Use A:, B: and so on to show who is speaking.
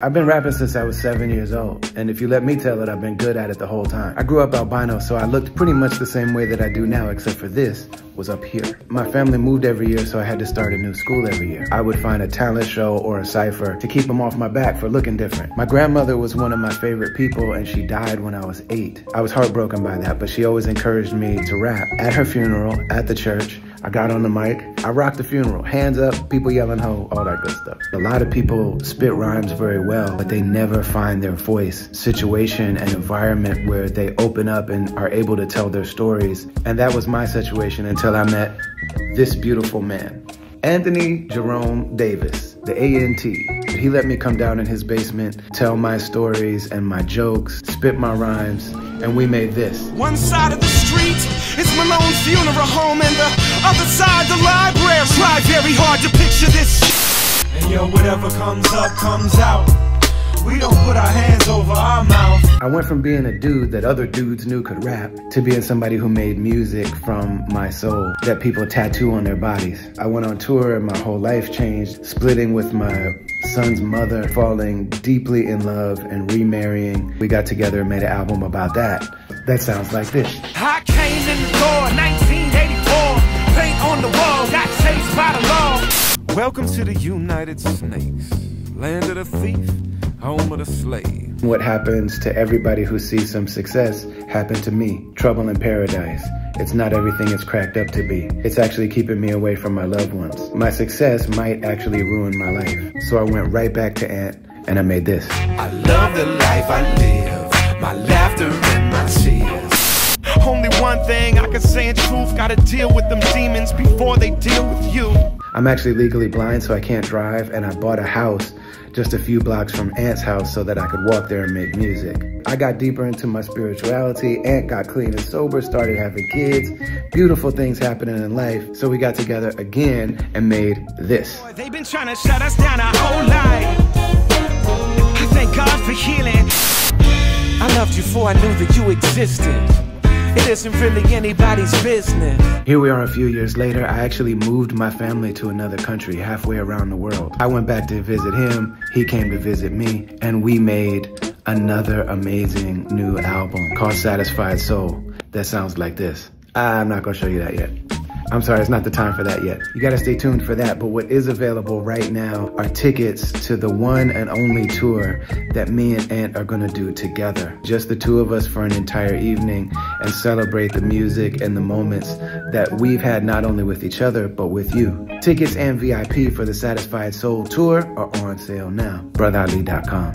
A: I've been rapping since I was 7 years old, and if you let me tell it, I've been good at it the whole time. I grew up albino, so I looked pretty much the same way that I do now, except for this was up here. My family moved every year, so I had to start a new school every year. I would find a talent show or a cypher to keep them off my back for looking different. My grandmother was one of my favorite people, and she died when I was 8. I was heartbroken by that, but she always encouraged me to rap. At her funeral, at the church, I got on the mic, I rocked the funeral, hands up, people yelling ho, all that good stuff. A lot of people spit rhymes very well, but they never find their voice, situation, and environment where they open up and are able to tell their stories. And that was my situation until I met this beautiful man, Anthony Jerome Davis, the A.N.T. He let me come down in his basement, tell my stories and my jokes, spit my rhymes, and we made this.
B: One side of the street is Malone's funeral home, and the other side the library. Try very hard to picture this shit. And yo, whatever comes up, comes out. We don't put our hands over our mouth.
A: I went from being a dude that other dudes knew could rap to being somebody who made music from my soul that people tattoo on their bodies. I went on tour and my whole life changed, splitting with my son's mother, falling deeply in love and remarrying. We got together and made an album about that. That sounds like this.
B: I came in the door, 1984, paint on the wall, got chased by the law. Welcome to the United Snakes, land of the thief, home of the slave.
A: What happens to everybody who sees some success happened to me. Trouble in paradise. It's not everything it's cracked up to be. It's actually keeping me away from my loved ones. My success might actually ruin my life. So I went right back to Ant and I made this.
B: I love the life I live, my laughter and my tears. Only one thing I can say in truth, gotta deal with them demons before they deal with you.
A: I'm actually legally blind, so I can't drive, and I bought a house just a few blocks from Ant's house so that I could walk there and make music. I got deeper into my spirituality. Ant got clean and sober, started having kids, beautiful things happening in life. So we got together again and made this.
B: They've been trying to shut us down our whole life. I thank God for healing. I loved you before I knew that you existed. It isn't really anybody's business.
A: Here we are a few years later. I actually moved my family to another country, halfway around the world. I went back to visit him, he came to visit me, and we made another amazing new album called Satisfied Soul that sounds like this. I'm not gonna show you that yet. I'm sorry, it's not the time for that yet. You gotta stay tuned for that, but what is available right now are tickets to the one and only tour that me and Ant are gonna do together. Just the two of us for an entire evening and celebrate the music and the moments that we've had not only with each other, but with you. Tickets and VIP for the Satisfied Soul Tour are on sale now. BrotherAli.com.